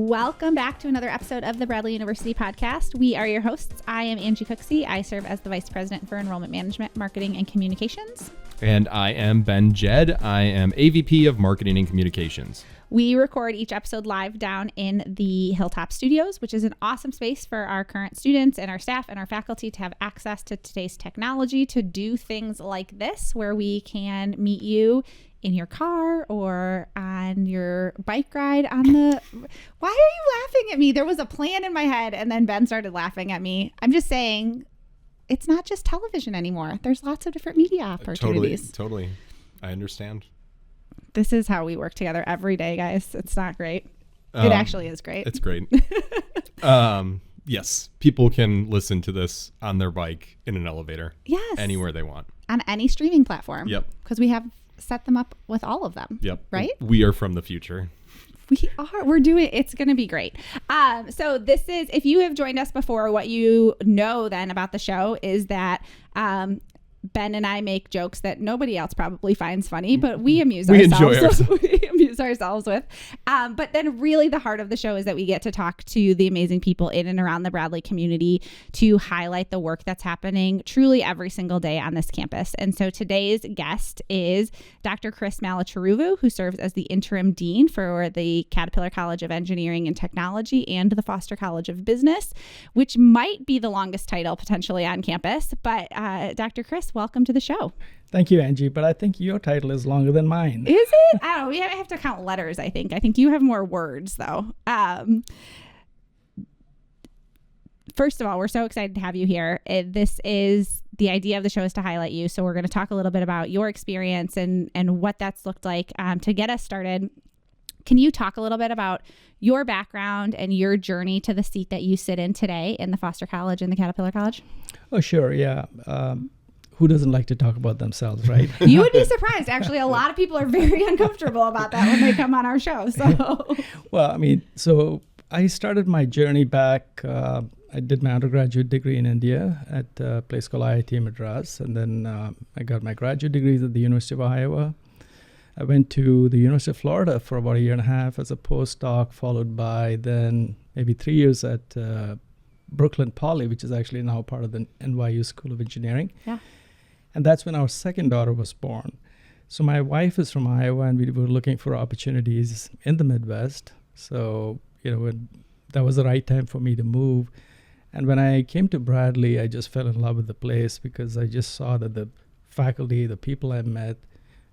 Welcome back to another episode of the Bradley University podcast. We are your hosts. I am Angie Cooksey. I serve as the Vice President for Enrollment Management, Marketing, and Communications. And I am Ben Jed. I am AVP of Marketing and Communications. We record each episode live down in the Hilltop Studios, which is an awesome space for our current students and our staff and our faculty to have access to today's technology to do things like this, where we can meet you in your car or on your bike ride on the... Why are you laughing at me? There was a plan in my head and then Ben started laughing at me. I'm just saying it's not just television anymore. There's lots of different media opportunities. Totally. I understand. This is how we work together every day, guys. It's not great. It actually is great. It's great. Yes, people can listen to this on their bike, in an elevator. Yes. Anywhere they want. On any streaming platform. Yep. Because we have set them up with all of them. Yep. Right? We are from the future. We are. We're doing, it's going to be great. So this is, if you have joined us before, what you know then about the show is that Ben and I make jokes that nobody else probably finds funny, but we amuse ourselves. Enjoy ourselves. We amuse ourselves with. But then really the heart of the show is that we get to talk to the amazing people in and around the Bradley community to highlight the work that's happening truly every single day on this campus. And so today's guest is Dr. Chris Malacharuvu, who serves as the interim dean for the Caterpillar College of Engineering and Technology and the Foster College of Business, which might be the longest title potentially on campus. But Dr. Chris, welcome to the show. Thank you, Angie. But I think your title is longer than mine. Is it? I don't know. We have to count letters, I think. I think you have more words, though. First of all, we're so excited to have you here. This is the idea of the show is to highlight you. So we're going to talk a little bit about your experience and what that's looked like. To get us started, can you talk a little bit about your background and your journey to the seat that you sit in today in the Foster College and the Caterpillar College? Oh, sure. Yeah. Who doesn't like to talk about themselves, right? You would be surprised. Actually, a lot of people are very uncomfortable about that when they come on our show. So, well, I mean, so I started my journey back. I did my undergraduate degree in India at a place called IIT Madras. And then I got my graduate degrees at the University of Iowa. I went to the University of Florida for about a year and a half as a postdoc, followed by then maybe 3 years at Brooklyn Poly, which is actually now part of the NYU School of Engineering. Yeah. And that's when our second daughter was born. So my wife is from Iowa, and we were looking for opportunities in the Midwest. So, that was the right time for me to move. And when I came to Bradley, I just fell in love with the place because I just saw that the faculty, the people I met,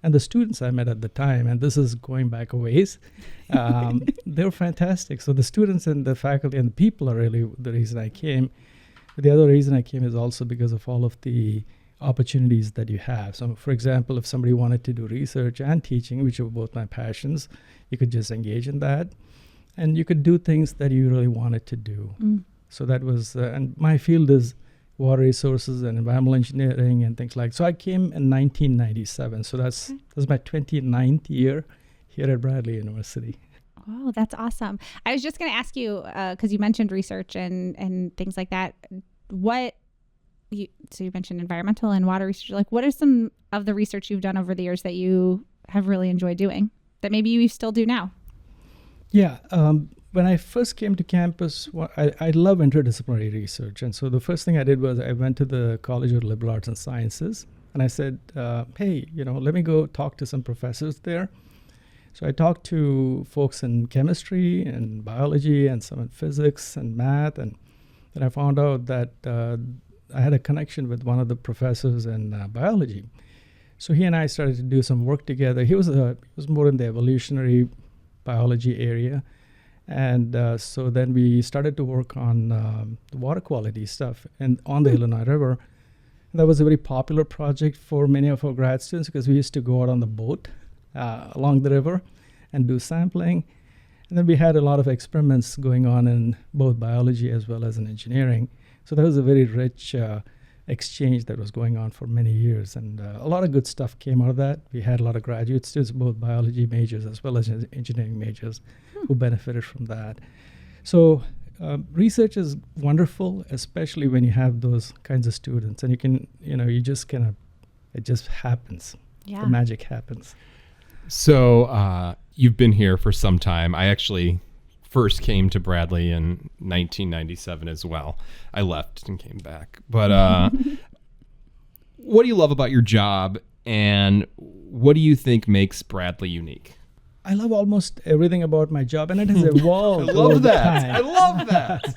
and the students I met at the time, and this is going back a ways, they were fantastic. So the students and the faculty and the people are really the reason I came. But the other reason I came is also because of all of the opportunities that you have. So, for example, if somebody wanted to do research and teaching, which are both my passions, you could just engage in that. And you could do things that you really wanted to do. So that was, and my field is water resources and environmental engineering and things like that. So I came in 1997. So that's my 29th year here at Bradley University. Oh, that's awesome. I was just going to ask you, because you mentioned research and things like that. So you mentioned environmental and water research. Like, what are some of the research you've done over the years that you have really enjoyed doing that maybe you still do now? Yeah. When I first came to campus, I love interdisciplinary research. And so the first thing I did was I went to the College of Liberal Arts and Sciences. And I said, hey, let me go talk to some professors there. So I talked to folks in chemistry and biology and some in physics and math. And then I found out that I had a connection with one of the professors in biology. So he and I started to do some work together. He was more in the evolutionary biology area. And so then we started to work on the water quality stuff and on the Illinois River. And that was a very popular project for many of our grad students because we used to go out on the boat along the river and do sampling. And then we had a lot of experiments going on in both biology as well as in engineering. So that was a very rich exchange that was going on for many years. And a lot of good stuff came out of that. We had a lot of graduate students, both biology majors as well as engineering majors, who benefited from that. So research is wonderful, especially when you have those kinds of students. And you can, you just kind of, it just happens. Yeah. The magic happens. So you've been here for some time. I actually first came to Bradley in 1997 as well. I left and came back. But what do you love about your job, and what do you think makes Bradley unique? I love almost everything about my job, and it has evolved. I love over that. time. I love that.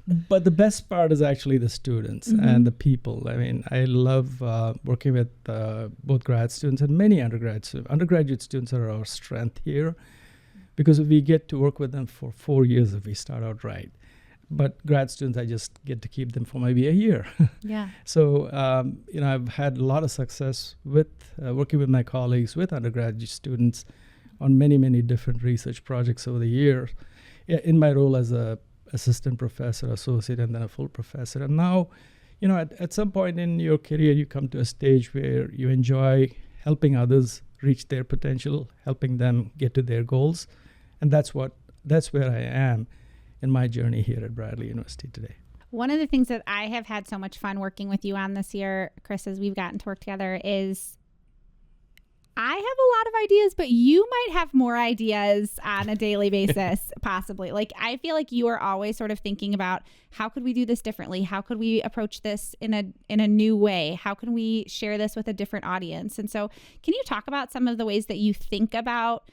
But the best part is actually the students and the people. I mean, I love working with both grad students and many undergrads. Undergraduate students are our strength here because we get to work with them for 4 years if we start out right. But grad students, I just get to keep them for maybe a year. Yeah. So, I've had a lot of success with working with my colleagues, with undergraduate students on many, many different research projects over the years in my role as a assistant professor, associate, and then a full professor. And now, at some point in your career, you come to a stage where you enjoy helping others reach their potential, helping them get to their goals. And that's where I am in my journey here at Bradley University today. One of the things that I have had so much fun working with you on this year, Chris, as we've gotten to work together, is I have a lot of ideas, but you might have more ideas on a daily basis, possibly. Like, I feel like you are always sort of thinking about, how could we do this differently? How could we approach this in a new way? How can we share this with a different audience? And so can you talk about some of the ways that you think about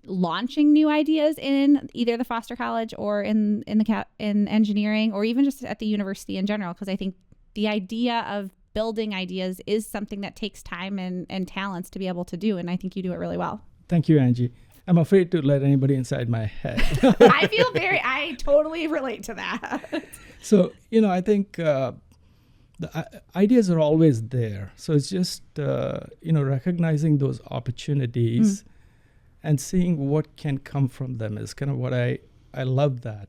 launching new ideas in either the Foster College or in engineering, or even just at the university in general? Because I think the idea of building ideas is something that takes time and talents to be able to do. And I think you do it really well. Thank you, Angie. I'm afraid to let anybody inside my head. I totally relate to that. So, I think the ideas are always there. So it's just, recognizing those opportunities and seeing what can come from them is kind of what I love that.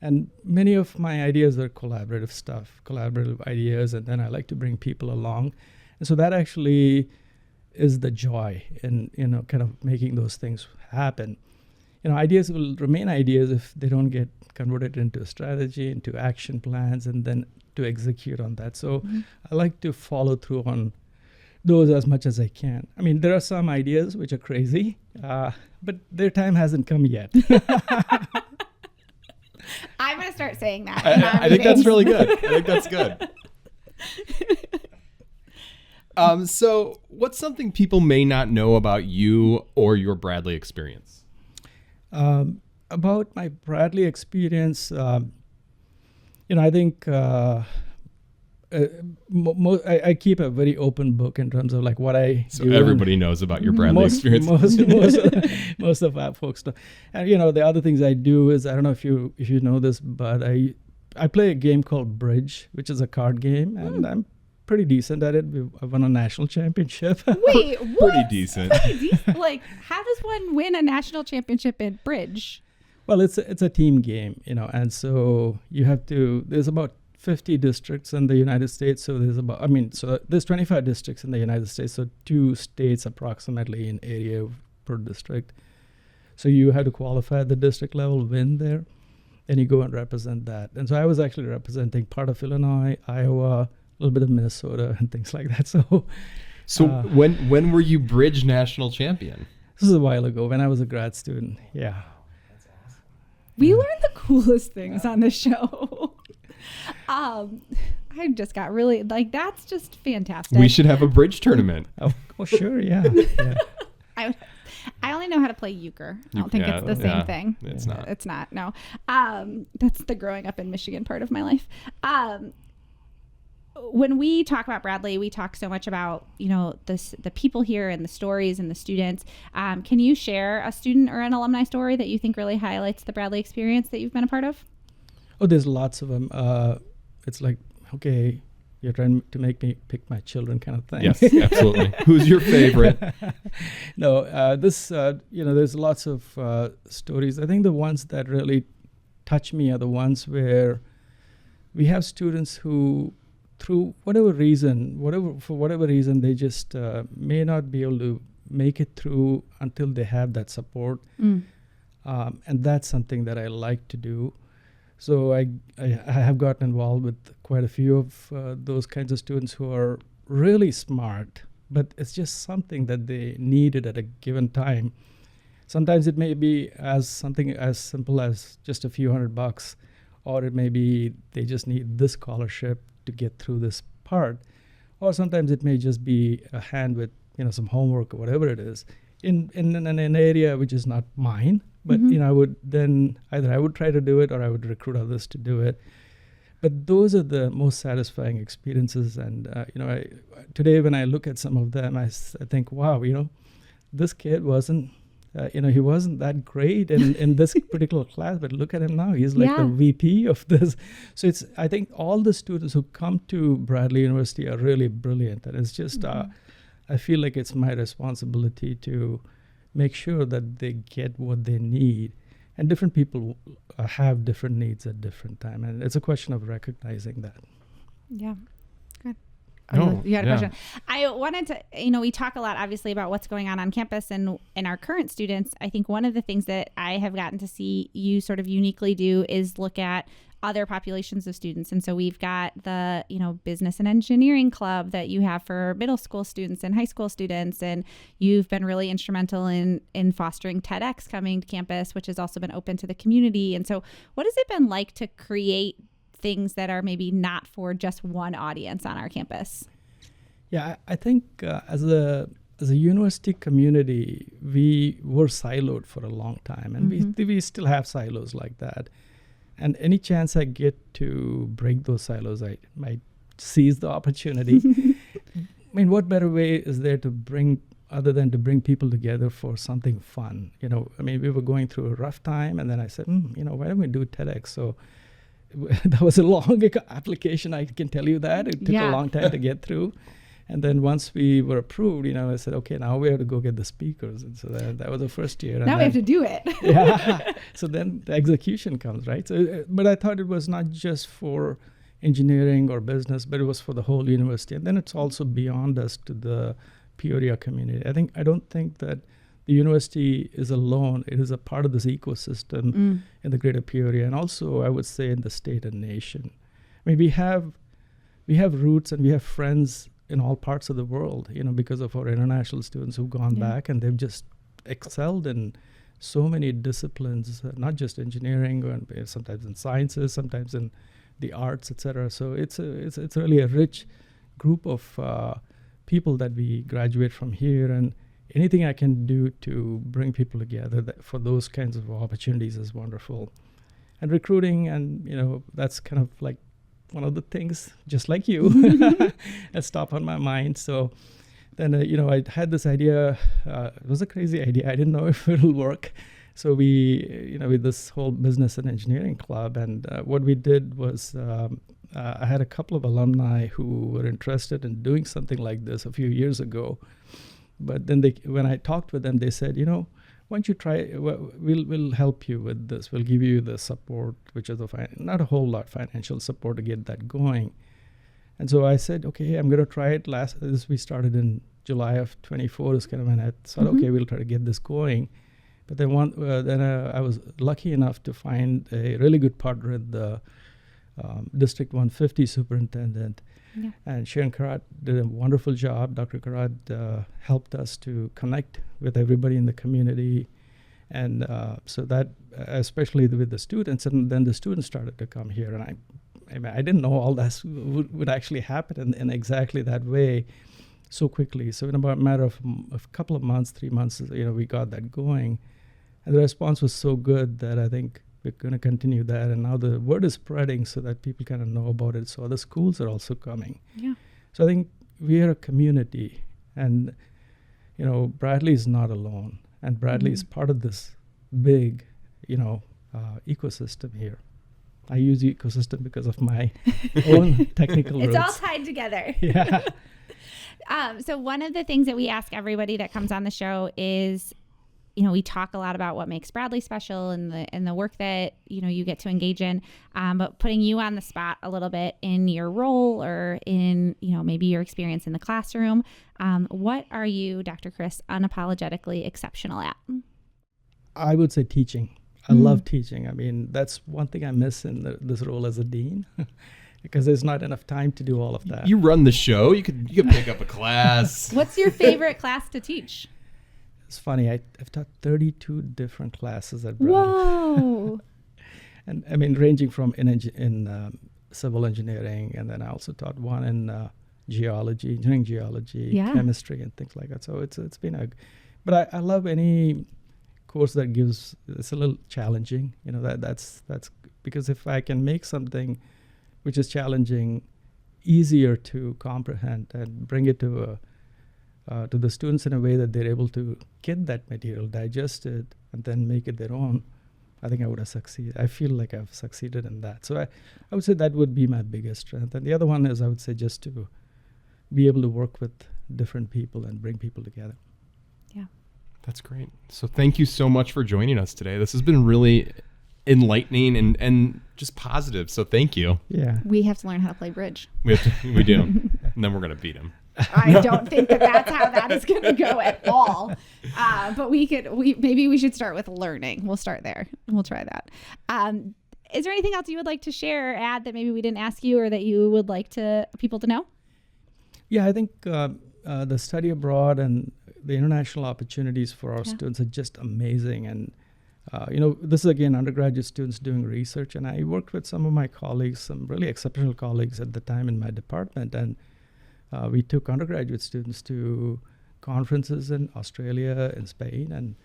And many of my ideas are collaborative ideas, and then I like to bring people along. And so that actually is the joy in, kind of making those things happen. Ideas will remain ideas if they don't get converted into a strategy, into action plans, and then to execute on that. So I like to follow through on those as much as I can. I mean, there are some ideas which are crazy, but their time hasn't come yet. I'm going to start saying that. I think that's really good. I think that's good. So what's something people may not know about you or your Bradley experience? About my Bradley experience, I think I keep a very open book in terms of like what I So do. everybody knows about your Bradley experience. Most of our folks know. And the other things I do is, I don't know if you know this, but I play a game called Bridge, which is a card game, and I'm pretty decent at it. I won a national championship. Wait, what? Pretty decent. Like, how does one win a national championship in Bridge? Well, it's a team game, and so you have to. There's about 50 districts in the United States. So there's 25 districts in the United States. So 2 states approximately in area per district. So you have to qualify at the district level, win there, and you go and represent that. And so I was actually representing part of Illinois, Iowa, a little bit of Minnesota and things like that. So when were you Bridge national champion? This is a while ago when I was a grad student. Yeah. We learn the coolest things on this show. I just got really, that's just fantastic. We should have a Bridge tournament. Oh sure, yeah. I only know how to play euchre. I don't think it's the same thing. It's not. It's not, no. That's the growing up in Michigan part of my life. When we talk about Bradley, we talk so much about, the people here and the stories and the students. Can you share a student or an alumni story that you think really highlights the Bradley experience that you've been a part of? Oh, there's lots of them. It's like, okay, you're trying to make me pick my children kind of thing. Yes, absolutely. Who's your favorite? No, there's lots of stories. I think the ones that really touch me are the ones where we have students who, through for whatever reason, they just may not be able to make it through until they have that support. And that's something that I like to do. So I have gotten involved with quite a few of those kinds of students who are really smart, but it's just something that they needed at a given time. Sometimes it may be as something as simple as just a few $100, or it may be they just need this scholarship to get through this part, or sometimes it may just be a hand with some homework or whatever it is in an area which is not mine. But I would then either I would try to do it or I would recruit others to do it. But those are the most satisfying experiences. And today when I look at some of them, I think, wow, this kid wasn't. He wasn't that great in this particular class, but look at him now. He's like the VP of this. So I think all the students who come to Bradley University are really brilliant. And it's just, I feel like it's my responsibility to make sure that they get what they need. And different people have different needs at different time. And it's a question of recognizing that. Yeah. Good. Oh, you had a question. I wanted to, we talk a lot obviously about what's going on campus and our current students. I think one of the things that I have gotten to see you sort of uniquely do is look at other populations of students. And so we've got the, business and engineering club that you have for middle school students and high school students. And you've been really instrumental in fostering TEDx coming to campus, which has also been open to the community. And so what has it been like to create things that are maybe not for just one audience on our campus? Yeah, I think as a university community, we were siloed for a long time, and we still have silos like that. And any chance I get to break those silos, I might seize the opportunity. I mean, what better way is there to bring people together for something fun? We were going through a rough time, and then I said, why don't we do TEDx? So that was a long application, I can tell you that. It took a long time to get through. And then once we were approved, I said, okay, now we have to go get the speakers. And so that was the first year. Now we have to do it. Yeah. So then the execution comes, right? So, but I thought it was not just for engineering or business, but it was for the whole university. And then it's also beyond us to the Peoria community. I don't think that the university is alone. It is a part of this ecosystem in the greater Peoria, and also I would say in the state and nation. I mean, we have roots and we have friends in all parts of the world, because of our international students who've gone back and they've just excelled in so many disciplines, not just engineering, or sometimes in sciences, sometimes in the arts, etc. So it's really a rich group of people that we graduate from here, and anything I can do to bring people together for those kinds of opportunities is wonderful. And recruiting, and that's kind of like one of the things, just like you, that's top on my mind. So then, I had this idea. It was a crazy idea. I didn't know if it'll work. So we, with this whole business and engineering club, and what we did was I had a couple of alumni who were interested in doing something like this a few years ago. But then when I talked with them, they said, why don't you try, we'll help you with this. We'll give you the support, which is not a whole lot financial support to get that going. And so I said, okay, I'm going to try it. We started in July of 24 is kind of when I thought, okay, we'll try to get this going. But then I was lucky enough to find a really good partner in the District 150 superintendent. Yeah. And Sharon Karat did a wonderful job. Dr. Karat helped us to connect with everybody in the community. And so that, especially with the students, and then the students started to come here. And I didn't know all that would actually happen in exactly that way so quickly. So in about a matter of a couple of months, 3 months, we got that going. And the response was so good that I think we're going to continue that. And now the word is spreading so that people kind of know about it. So other schools are also coming. Yeah. So I think we are a community. And, Bradley is not alone. And Bradley is part of this big, ecosystem here. I use ecosystem because of my own technical roots. It's all tied together. Yeah. So one of the things that we ask everybody that comes on the show is, we talk a lot about what makes Bradley special and the work that, you get to engage in, but putting you on the spot a little bit in your role or in, maybe your experience in the classroom. What are you, Dr. Chris, unapologetically exceptional at? I would say teaching. I love teaching. I mean, that's one thing I miss in this role as a dean. Because there's not enough time to do all of that. You run the show. You could pick up a class. What's your favorite class to teach? It's funny. I've taught 32 different classes at Bradley. Whoa. And I mean, ranging from in civil engineering, and then I also taught one in geology, engineering geology, Yeah. chemistry, and things like that. So it's been but I love any course that gives. It's a little challenging, you know. That's because if I can make something which is challenging easier to comprehend and bring it to the students in a way that they're able to get that material, digest it, and then make it their own, I think I would have succeeded. I feel like I've succeeded in that. So I would say that would be my biggest strength. And the other one is, I would say, just to be able to work with different people and bring people together. Yeah. That's great. So thank you so much for joining us today. This has been really enlightening and just positive. So thank you. Yeah. We have to learn how to play bridge. We do. And then we're going to beat him. I don't think that's how that is going to go at all. But maybe we should start with learning. We'll start there. We'll try that. Is there anything else you would like to share or add that maybe we didn't ask you, or that you would like people to know? Yeah, I think the study abroad and the international opportunities for our students are just amazing. And, this is, again, undergraduate students doing research. And I worked with some of my colleagues, some really exceptional colleagues at the time in my department. And we took undergraduate students to conferences in Australia and Spain. And,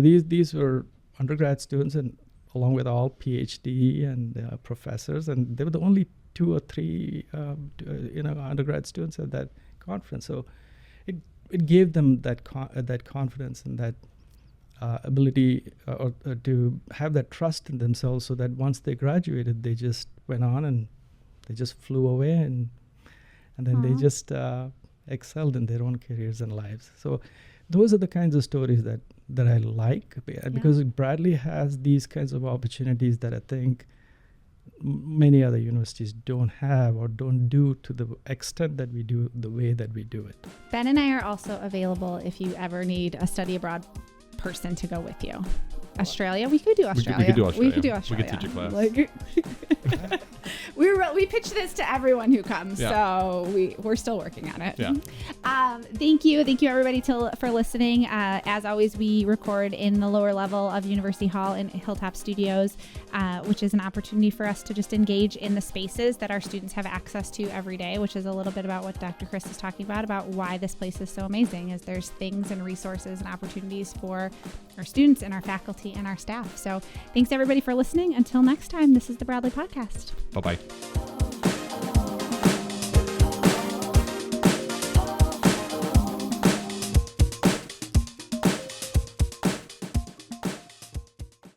these were undergrad students, and along with all PhD and professors. And they were the only 2 or 3 undergrad students at that conference. So it gave them that confidence and that ability to have that trust in themselves, so that once they graduated, they just went on and they just flew away, and then they just excelled in their own careers and lives. So those are the kinds of stories that I like, because Bradley has these kinds of opportunities that I think many other universities don't have or don't do to the extent that we do, the way that we do it. Ben and I are also available if you ever need a study abroad person to go with you. Australia, we could do Australia. We could do Australia. We could do Australia. We could teach a class. We pitch this to everyone who comes, so we're still working on it. Yeah. Thank you everybody for listening. As always, we record in the lower level of University Hall in Hilltop Studios, which is an opportunity for us to just engage in the spaces that our students have access to every day, which is a little bit about what Dr. Chris is talking about why this place is so amazing. Is there's things and resources and opportunities for our students and our faculty and our staff. So thanks everybody for listening. Until next time, this is the Bradley Podcast. Bye-bye.